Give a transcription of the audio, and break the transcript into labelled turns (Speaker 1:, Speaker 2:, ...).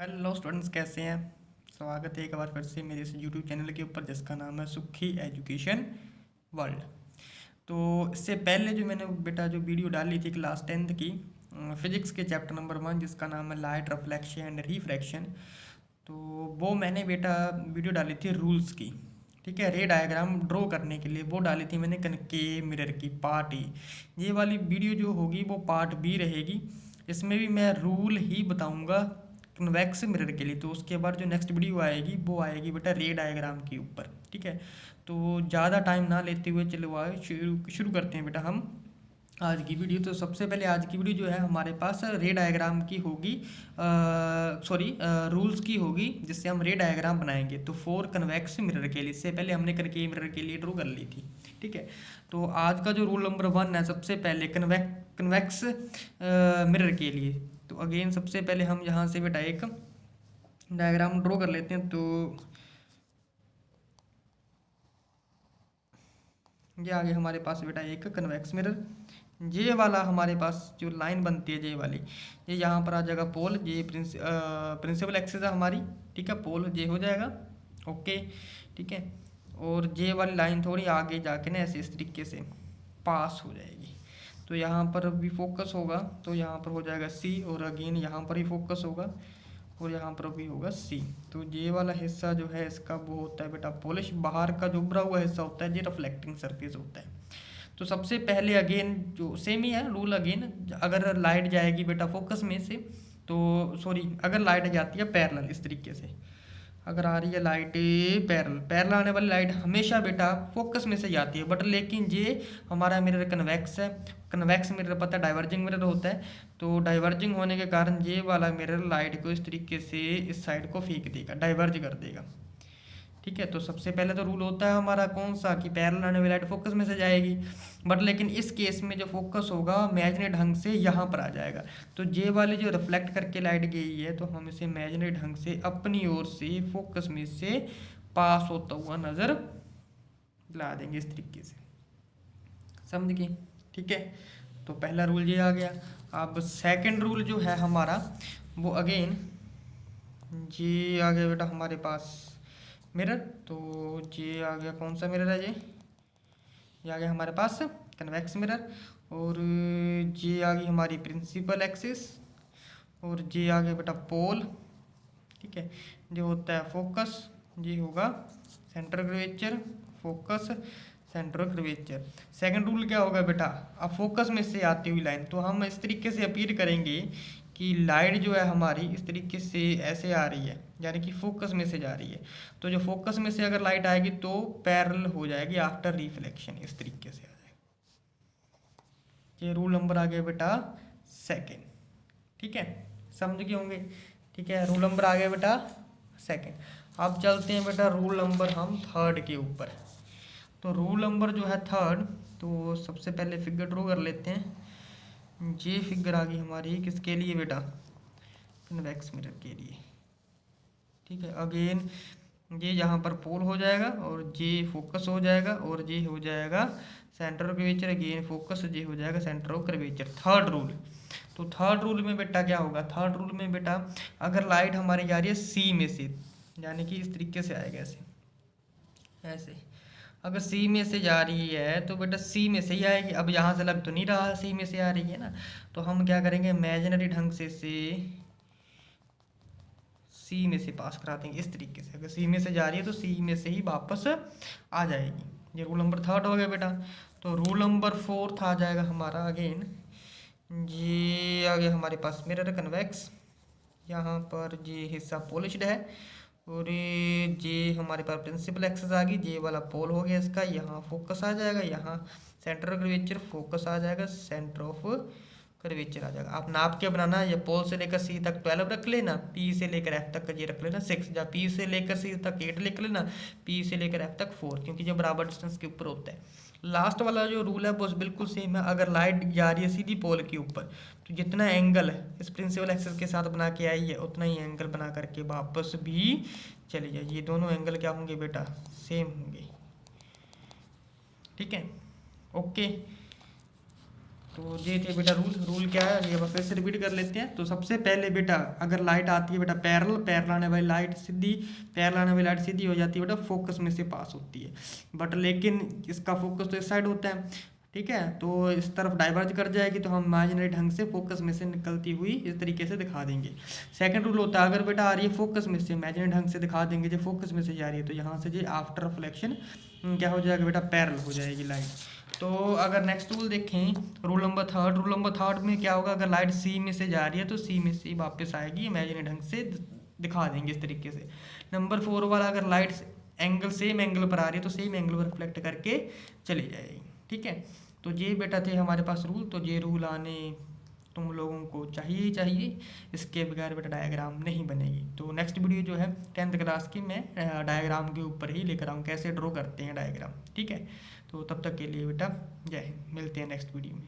Speaker 1: Hello students, कैसे हैं। स्वागत है एक बार फिर से मेरे इस यूट्यूब चैनल के ऊपर जिसका नाम है सुखी एजुकेशन वर्ल्ड। तो इससे पहले जो मैंने बेटा जो वीडियो डाली थी क्लास 10th की फिजिक्स के चैप्टर नंबर 1 जिसका नाम है लाइट रिफ्लेक्शन एंड रिफ्रैक्शन, तो वो मैंने बेटा वीडियो डाली थी रूल्स की। ठीक है, रे डायग्राम ड्रॉ करने के लिए वो डाली थी मैंने कनकेव मिरर की पार्ट ए। ये वाली वीडियो जो होगी वो पार्ट बी रहेगी। इसमें भी मैं रूल ही बताऊंगा कन्वेक्स मिरर के लिए। तो उसके बाद जो नेक्स्ट वीडियो आएगी वो आएगी बेटा रे डायग्राम के ऊपर। ठीक है, तो ज़्यादा टाइम ना लेते हुए चलो आए शुरू करते हैं बेटा हम आज की वीडियो। तो सबसे पहले आज की वीडियो जो है हमारे पास रे डायग्राम की होगी, सॉरी रूल्स की होगी, जिससे हम रे डायग्राम बनाएंगे। तो फॉर कन्वेक्स मिरर के लिए, इससे पहले हमने कनकेव मिरर के लिए ड्रॉ कर ली थी। ठीक है, तो आज का जो रूल नंबर 1 है सबसे पहले कन्वेक्स मिरर के लिए। तो अगेन सबसे पहले हम यहाँ से बेटा एक डायग्राम ड्रॉ कर लेते हैं। तो ये आगे हमारे पास बेटा एक कन्वेक्स मिरर, ये वाला हमारे पास जो लाइन बनती है ये वाली, ये यहाँ पर आ जाएगा पोल, ये प्रिंसिपल एक्सिस है हमारी। ठीक है, पोल ये हो जाएगा। ओके, ठीक है, और ये वाली लाइन थोड़ी आगे जाके ना ऐसे इस तरीके से पास हो जाएगी। तो यहाँ पर भी फोकस होगा, तो यहाँ पर हो जाएगा सी, और अगेन यहाँ पर ही फोकस होगा और यहाँ पर भी होगा सी। तो ये वाला हिस्सा जो है इसका वो होता है बेटा पॉलिश, बाहर का जो उभरा हुआ हिस्सा होता है ये रिफ्लेक्टिंग सरफेस होता है। तो सबसे पहले अगेन जो सेम ही है रूल, अगेन अगर लाइट जाएगी बेटा फोकस में से, तो सॉरी अगर लाइट जाती है पैरेलल इस तरीके से, अगर आ रही है लाइट पैरेलल पैरेलल आने वाली लाइट हमेशा बेटा फोकस में से जाती है। बट लेकिन ये हमारा मिरर कन्वेक्स है, कन्वेक्स मिरर पता है डाइवर्जिंग मिरर होता है। तो डाइवर्जिंग होने के कारण ये वाला मिरर लाइट को इस तरीके से इस साइड को फेंक देगा, डाइवर्ज कर देगा। ठीक है, तो सबसे पहले तो रूल होता है हमारा कौन सा कि पैरेलल आने वाली लाइट फोकस में से जाएगी। बट लेकिन इस केस में जो फोकस होगा इमेजिनरी ढंग से यहाँ पर आ जाएगा। तो ये वाली जो रिफ्लेक्ट करके लाइट गई है तो हम इसे इमेजिनरी ढंग से अपनी ओर से फोकस में से पास होता हुआ नज़र ला देंगे इस तरीके से, समझ गए। ठीक है, तो पहला रूल ये आ गया। अब सेकंड रूल जो है हमारा वो अगेन ये आ गया बेटा हमारे पास मिरर। तो ये आ गया कौन सा मिरर है, ये आ गया हमारे पास कन्वेक्स मिरर, और ये आ गई हमारी प्रिंसिपल एक्सिस, और ये आ गया बेटा पोल। ठीक है, जो होता है फोकस, ये होगा centre curvature, focus centre curvature. Second rule क्या होगा बेटा, अब फोकस में से आती हुई लाइन, तो हम इस तरीके से अपीयर करेंगे कि लाइट जो है हमारी इस तरीके से ऐसे आ रही है, यानी कि फोकस में से जा रही है। तो जो फोकस में से अगर लाइट आएगी तो पैरेलल हो जाएगी आफ्टर रिफ्लेक्शन, इस तरीके से आ जाएगी। ये रूल नंबर आ गया बेटा सेकंड। ठीक है, समझ गए होंगे। ठीक है, रूल नंबर आ गया बेटा सेकंड। अब चलते हैं बेटा रूल नंबर हम थर्ड के ऊपर। तो रूल नंबर जो है थर्ड, तो सबसे पहले फिगर ड्रॉ कर लेते हैं। ये फिगर आ गई हमारी किसके लिए बेटा, कन्वेक्स मिरर के लिए। ठीक है, अगेन ये यहाँ पर पोल हो जाएगा और ये फोकस हो जाएगा और ये हो जाएगा centre of curvature, again focus, ये हो जाएगा centre of curvature. Third rule, तो थर्ड रूल में बेटा क्या होगा, थर्ड रूल में बेटा अगर लाइट हमारी जा रही है सी में से, यानी कि इस तरीके से आएगा ऐसे ऐसे, अगर सी में से जा रही है तो बेटा सी में से ही आएगी। अब यहाँ से लग तो नहीं रहा सी में से आ रही है ना, तो हम क्या करेंगे इमेजिनरी ढंग से सी में से पास करा देंगे इस तरीके से। अगर सी में से जा रही है तो सी में से ही वापस आ जाएगी। ये रूल नंबर थर्ड हो गया बेटा। तो रूल नंबर फोर्थ आ जाएगा हमारा अगेन, ये आ गया हमारे पास मिरर कन्वेक्स, यहाँ पर ये हिस्सा पॉलिश्ड है, और ये हमारे पास प्रिंसिपल एक्सिस आ गई, ये वाला पोल हो गया इसका, यहाँ फोकस आ जाएगा, यहाँ सेंटर ऑफ कर्वेचर, फोकस आ जाएगा, सेंटर ऑफ कर्वेचर आ जाएगा। आप नाप के बनाना, ये पोल से लेकर सी तक 12 रख लेना, पी से लेकर एफ तक ये रख लेना 6, या पी से लेकर सी तक 8 लिख लेना, पी से लेकर एफ तक 4, क्योंकि जो बराबर डिस्टेंस के ऊपर होता है। लास्ट वाला जो रूल है वो बिल्कुल सेम है, अगर लाइट जा रही है सीधी पोल के ऊपर तो जितना एंगल इस प्रिंसिपल एक्सिस के साथ बना के आई है उतना ही एंगल बना करके वापस भी चली जाए। ये दोनों एंगल क्या होंगे बेटा, सेम होंगे। ठीक है, ओके। तो ये थे बेटा रूल क्या है ये फिर से रिपीट कर लेते हैं। तो सबसे पहले बेटा अगर लाइट आती है बेटा पैरेलल आने वाली लाइट सीधी, पैरेलल आने वाली लाइट सीधी हो जाती है बेटा, फोकस में से पास होती है। बट लेकिन इसका फोकस तो इस साइड होता है, ठीक है, तो इस तरफ डाइवर्ज कर जाएगी तो हम इमेजिनरी ढंग से फोकस में से निकलती हुई इस तरीके से दिखा देंगे। सेकंड रूल होता है अगर बेटा आ रही है फोकस में से, इमेजिनरी ढंग से दिखा देंगे जो फोकस में से जा रही है, तो यहाँ से जो आफ्टर रिफ्लेक्शन क्या हो जाएगा बेटा, पैरेलल हो जाएगी लाइट। तो अगर नेक्स्ट रूल देखें रूल नंबर थर्ड में क्या होगा, अगर लाइट सी में से जा रही है तो सी में से वापस आएगी, इमेजिनरी ढंग से दिखा देंगे इस तरीके से। नंबर 4 वाला अगर लाइट सेम एंगल पर आ रही है तो सेम एंगल पर रिफ्लेक्ट करके चली जाएगी, ठीक है। तो ये बेटा थे हमारे पास रूल। तो ये रूल आने तुम लोगों को चाहिए ही चाहिए, इसके बगैर बेटा डायग्राम नहीं बनेगी। तो नेक्स्ट वीडियो जो है 10th क्लास की मैं डायग्राम के ऊपर ही लेकर आऊँ, कैसे ड्रॉ करते हैं डायग्राम, ठीक है। तो तब तक के लिए बेटा जय हिंद, मिलते हैं नेक्स्ट वीडियो में।